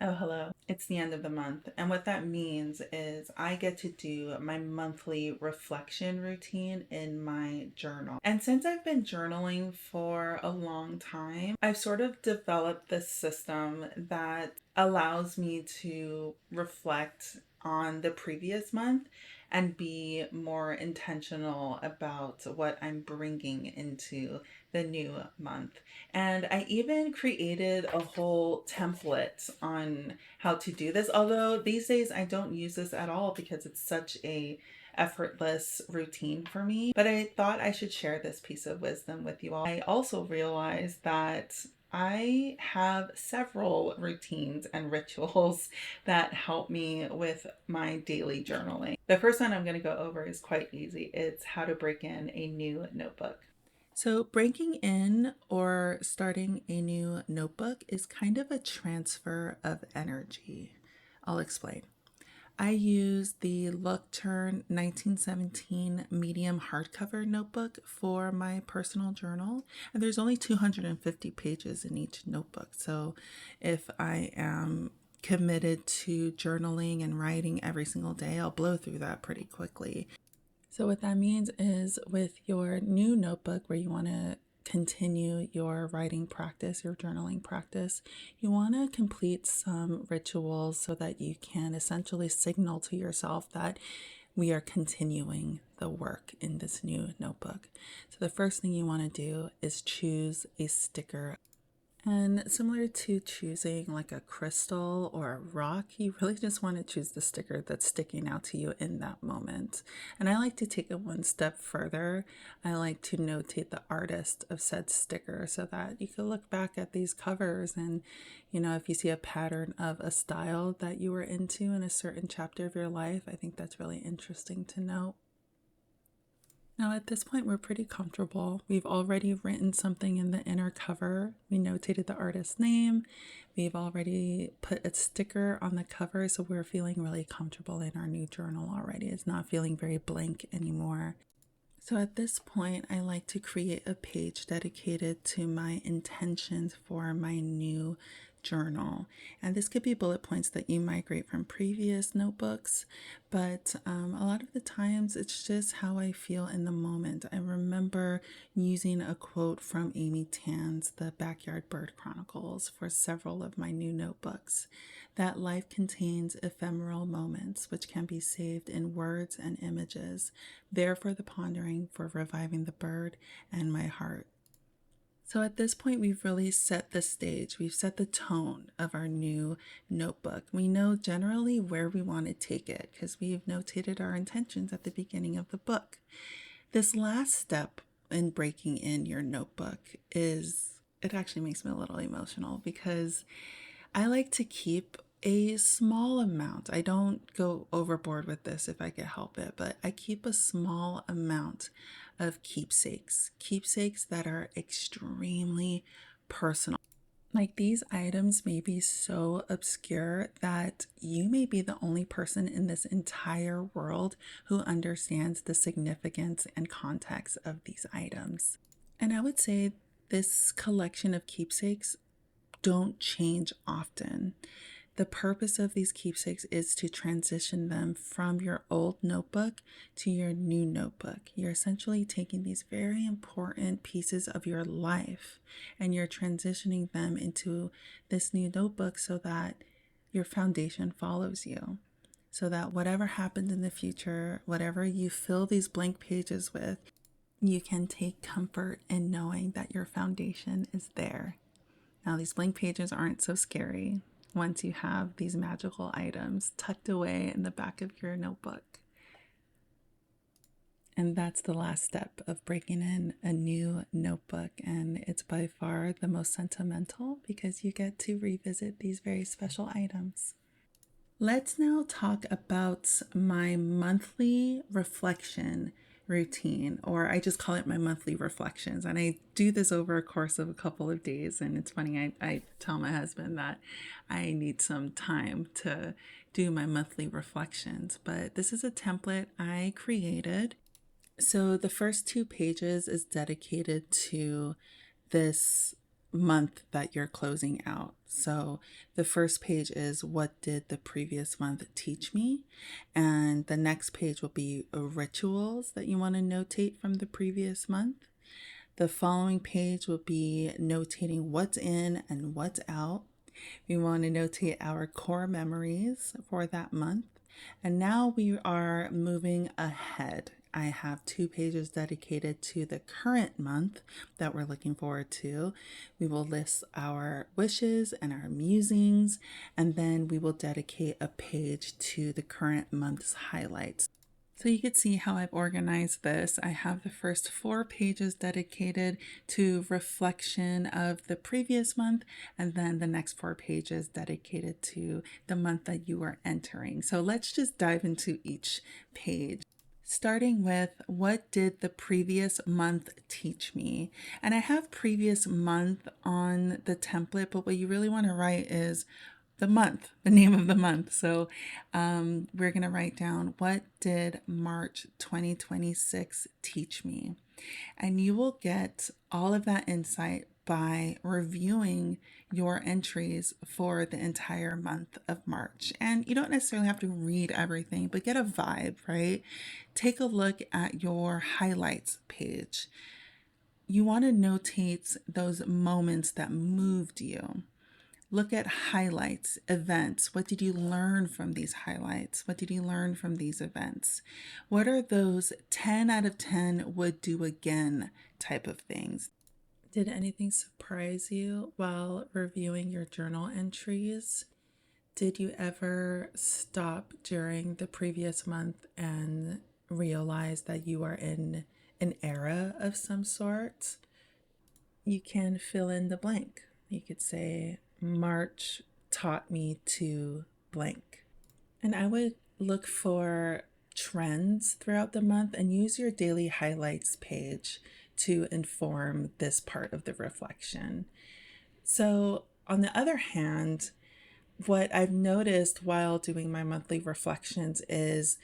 Oh, hello. It's the end of the month. And what that means is I get to do my monthly reflection routine in my journal. And since I've been journaling for a long time, I've sort of developed this system that allows me to reflect on the previous month and be more intentional about what I'm bringing into the new month. And I even created a whole template on how to do this. Although these days I don't use this at all because it's such a effortless routine for me. But I thought I should share this piece of wisdom with you all. I also realized that I have several routines and rituals that help me with my daily journaling. The first one I'm going to go over is quite easy. It's how to break in a new notebook. So, breaking in or starting a new notebook is kind of a transfer of energy. I'll explain. I use the Look-Turn 1917 medium hardcover notebook for my personal journal, and there's only 250 pages in each notebook. So, if I am committed to journaling and writing every single day, I'll blow through that pretty quickly. So, what that means is with your new notebook where you want to continue your writing practice, your journaling practice, you want to complete some rituals so that you can essentially signal to yourself that we are continuing the work in this new notebook. So, the first thing you want to do is choose a sticker. And similar to choosing like a crystal or a rock, you really just want to choose the sticker that's sticking out to you in that moment. And I like to take it one step further. I like to notate the artist of said sticker so that you can look back at these covers and, if you see a pattern of a style that you were into in a certain chapter of your life, I think that's really interesting to note. Now, at this point, we're pretty comfortable. We've already written something in the inner cover. We notated the artist's name. We've already put a sticker on the cover, so we're feeling really comfortable in our new journal already. It's not feeling very blank anymore. So at this point, I like to create a page dedicated to my intentions for my new journal. And this could be bullet points that you migrate from previous notebooks, but a lot of the times it's just how I feel in the moment. I remember using a quote from Amy Tan's The Backyard Bird Chronicles for several of my new notebooks, that life contains ephemeral moments which can be saved in words and images, there for the pondering, for reviving the bird and my heart. So at this point, we've really set the stage. We've set the tone of our new notebook. We know generally where we want to take it because we've notated our intentions at the beginning of the book. This last step in breaking in your notebook it actually makes me a little emotional because I like to keep a small amount. I don't go overboard with this if I can help it, but I keep a small amount of keepsakes that are extremely personal. Like these items may be so obscure that you may be the only person in this entire world who understands the significance and context of these items. And I would say this collection of keepsakes don't change often. The purpose of these keepsakes is to transition them from your old notebook to your new notebook. You're essentially taking these very important pieces of your life and you're transitioning them into this new notebook so that your foundation follows you. So that whatever happens in the future, whatever you fill these blank pages with, you can take comfort in knowing that your foundation is there. Now, these blank pages aren't so scary once you have these magical items tucked away in the back of your notebook. And that's the last step of breaking in a new notebook. And it's by far the most sentimental because you get to revisit these very special items. Let's now talk about my monthly reflection routine, or I just call it my monthly reflections. And I do this over a course of a couple of days. And it's funny, I tell my husband that I need some time to do my monthly reflections, but this is a template I created. So the first 2 pages is dedicated to this month that you're closing out. So the first page is what did the previous month teach me? And the next page will be rituals that you want to notate from the previous month. The following page will be notating what's in and what's out. We want to notate our core memories for that month. And now we are moving ahead. I have 2 pages dedicated to the current month that we're looking forward to. We will list our wishes and our musings, and then we will dedicate a page to the current month's highlights. So you can see how I've organized this. I have the first 4 pages dedicated to reflection of the previous month, and then the next 4 pages dedicated to the month that you are entering. So let's just dive into each page. Starting with what did the previous month teach me? And I have previous month on the template, but what you really want to write is the month, the name of the month. So we're going to write down what did March 2026 teach me? And you will get all of that insight by reviewing your entries for the entire month of March. And you don't necessarily have to read everything, but get a vibe, right? Take a look at your highlights page. You want to notate those moments that moved you. Look at highlights, events. What did you learn from these highlights? What did you learn from these events? What are those 10 out of 10 would do again type of things? Did anything surprise you while reviewing your journal entries? Did you ever stop during the previous month and realize that you are in an era of some sort? You can fill in the blank. You could say, March taught me to blank. And I would look for trends throughout the month and use your daily highlights page to inform this part of the reflection. So, on the other hand, what I've noticed while doing my monthly reflections is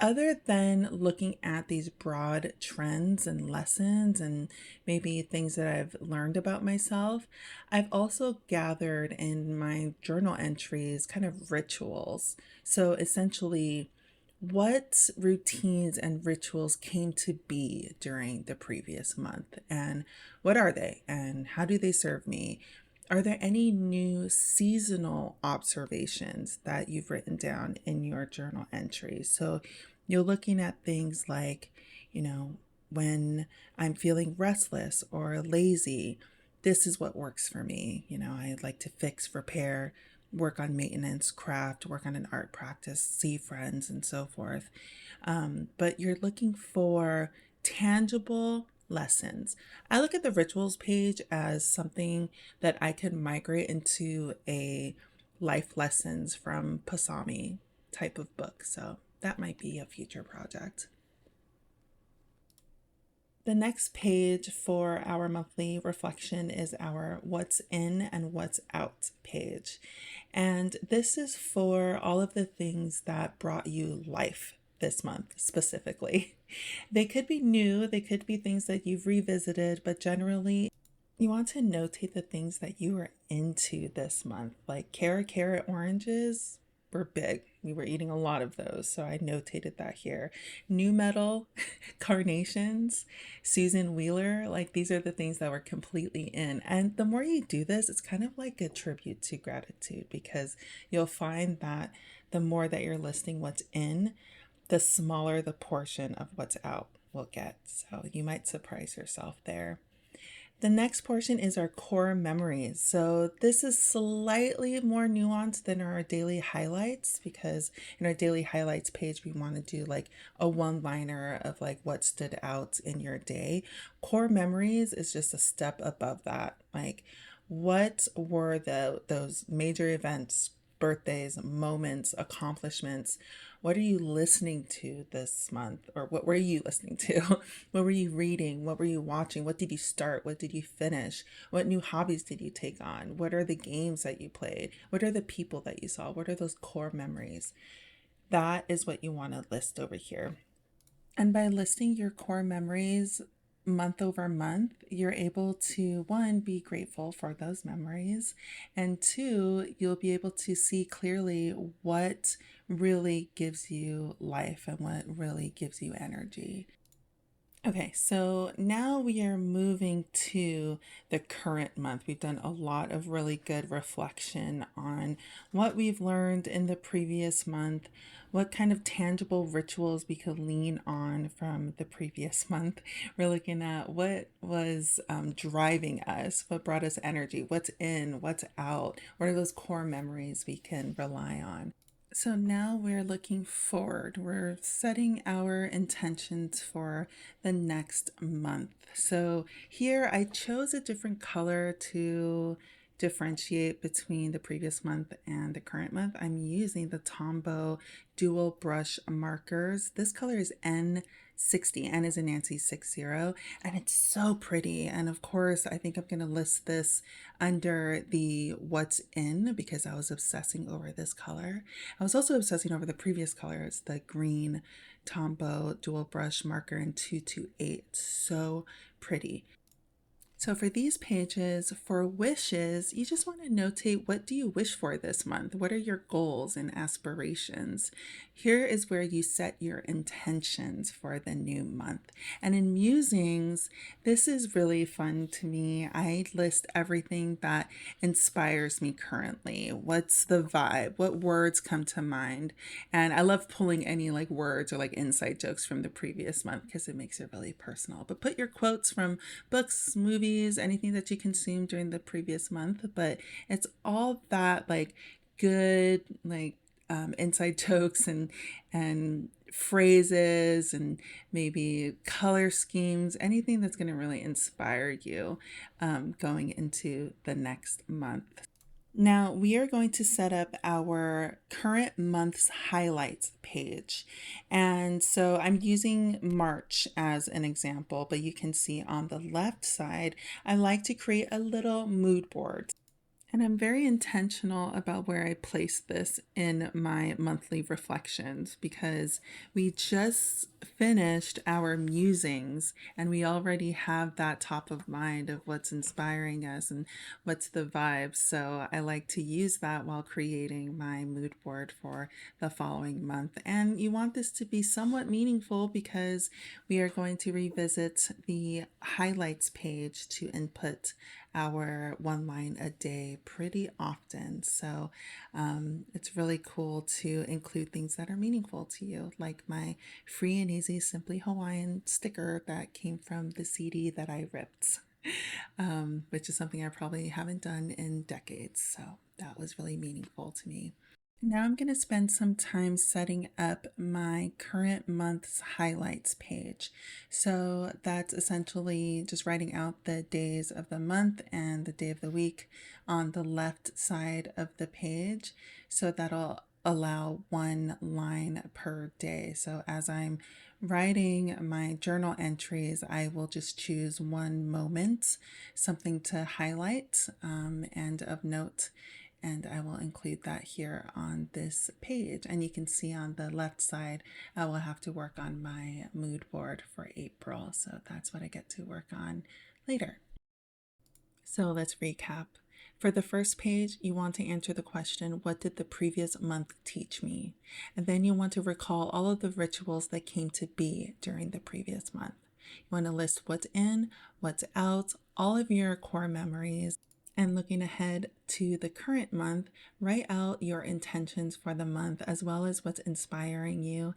other than looking at these broad trends and lessons and maybe things that I've learned about myself, I've also gathered in my journal entries kind of rituals. So essentially, what routines and rituals came to be during the previous month, and what are they, and how do they serve me? Are there any new seasonal observations that you've written down in your journal entries? So you're looking at things like, when I'm feeling restless or lazy, this is what works for me. I like to fix, repair, work on maintenance, craft, work on an art practice, see friends, and so forth. But you're looking for tangible lessons. I look at the rituals page as something that I could migrate into a life lessons from Pasami type of book. So that might be a future project. The next page for our monthly reflection is our what's in and what's out page. And this is for all of the things that brought you life this month specifically. They could be new, they could be things that you've revisited, but generally you want to notate the things that you were into this month. Like carrot oranges were big. We were eating a lot of those, so I notated that here. New metal, carnations, Susan Wheeler, like these are the things that were completely in. And the more you do this, it's kind of like a tribute to gratitude, because you'll find that the more that you're listing what's in, the smaller the portion of what's out will get. So you might surprise yourself there. The next portion is our core memories. So this is slightly more nuanced than our daily highlights, because in our daily highlights page, we want to do like a one-liner of like what stood out in your day. Core memories is just a step above that. Like, what were those major events, birthdays, moments, accomplishments? What are you listening to this month? Or what were you listening to? What were you reading? What were you watching? What did you start? What did you finish? What new hobbies did you take on? What are the games that you played? What are the people that you saw? What are those core memories? That is what you want to list over here. And by listing your core memories, month over month, you're able to, one, be grateful for those memories, and two, you'll be able to see clearly what really gives you life and what really gives you energy. Okay, so now we are moving to the current month. We've done a lot of really good reflection on what we've learned in the previous month, what kind of tangible rituals we could lean on from the previous month. We're looking at what was driving us, what brought us energy, what's in, what's out, what are those core memories we can rely on. So now we're looking forward. We're setting our intentions for the next month. So here I chose a different color to differentiate between the previous month and the current month. I'm using the Tombow dual brush markers. This color is N60, N is in Nancy 60, and it's so pretty. And of course, I think I'm going to list this under the what's in because I was obsessing over this color. I was also obsessing over the previous colors, the green Tombow dual brush marker in 228. So pretty. So for these pages, for wishes, you just want to notate what do you wish for this month? What are your goals and aspirations? Here is where you set your intentions for the new month. And in musings, this is really fun to me. I list everything that inspires me currently. What's the vibe? What words come to mind? And I love pulling any like words or like inside jokes from the previous month because it makes it really personal. But put your quotes from books, movies, anything that you consumed during the previous month. But it's all that like good, like inside jokes and phrases and maybe color schemes, anything that's going to really inspire you going into the next month. Now we are going to set up our current month's highlights page. And so I'm using March as an example, but you can see on the left side, I like to create a little mood board. And I'm very intentional about where I place this in my monthly reflections because we just finished our musings and we already have that top of mind of what's inspiring us and what's the vibe. So I like to use that while creating my mood board for the following month. And you want this to be somewhat meaningful because we are going to revisit the highlights page to input our one line a day pretty often. So it's really cool to include things that are meaningful to you, like my free and easy Simply Hawaiian sticker that came from the CD that I ripped, which is something I probably haven't done in decades. So that was really meaningful to me. Now I'm going to spend some time setting up my current month's highlights page. So that's essentially just writing out the days of the month and the day of the week on the left side of the page. So that'll allow one line per day. So as I'm writing my journal entries, I will just choose one moment, something to highlight and of note, and I will include that here on this page. And you can see on the left side, I will have to work on my mood board for April. So that's what I get to work on later. So let's recap. For the first page, you want to answer the question, what did the previous month teach me? And then you want to recall all of the rituals that came to be during the previous month. You want to list what's in, what's out, all of your core memories. And looking ahead to the current month, write out your intentions for the month as well as what's inspiring you.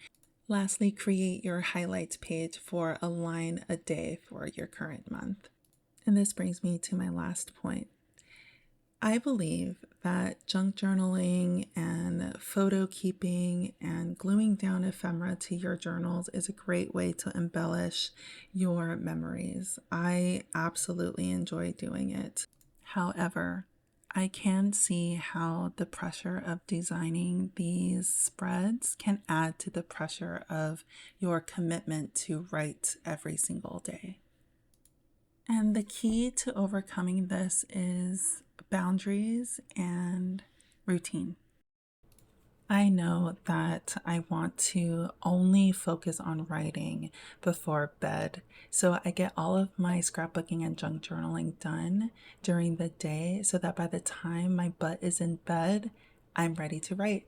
Lastly, create your highlights page for a line a day for your current month. And this brings me to my last point. I believe that junk journaling and photo keeping and gluing down ephemera to your journals is a great way to embellish your memories. I absolutely enjoy doing it. However, I can see how the pressure of designing these spreads can add to the pressure of your commitment to write every single day. And the key to overcoming this is boundaries and routine. I know that I want to only focus on writing before bed. So I get all of my scrapbooking and junk journaling done during the day so that by the time my butt is in bed, I'm ready to write.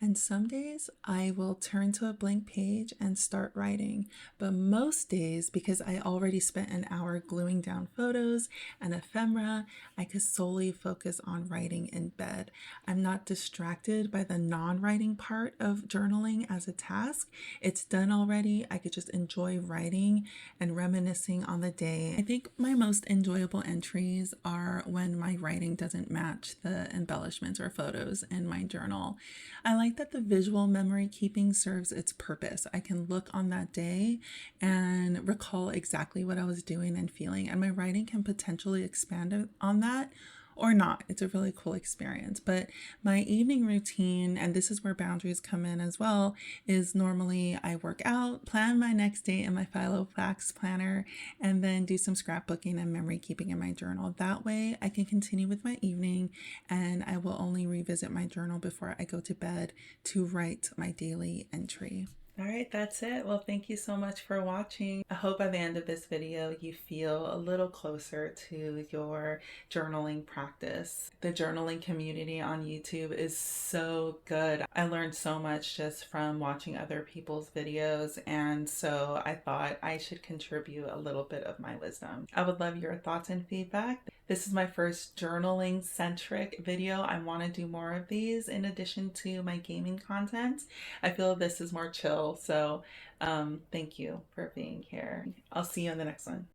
And some days I will turn to a blank page and start writing. But most days, because I already spent an hour gluing down photos and ephemera, I could solely focus on writing in bed. I'm not distracted by the non writing part of journaling as a task. It's done already. I could just enjoy writing and reminiscing on the day. I think my most enjoyable entries are when my writing doesn't match the embellishments or photos in my journal. I like that the visual memory keeping serves its purpose. I can look on that day and recall exactly what I was doing and feeling, and my writing can potentially expand on that or not. It's a really cool experience. But my evening routine, and this is where boundaries come in as well, is normally I work out, plan my next day in my Filofax planner, and then do some scrapbooking and memory keeping in my journal. That way I can continue with my evening, and I will only revisit my journal before I go to bed to write my daily entry. All right, that's it. Well, thank you so much for watching. I hope by the end of this video you feel a little closer to your journaling practice. The journaling community on YouTube is so good. I learned so much just from watching other people's videos, and so I thought I should contribute a little bit of my wisdom. I would love your thoughts and feedback. This is my first journaling centric video. I want to do more of these in addition to my gaming content. I feel this is more chill. So thank you for being here. I'll see you in the next one.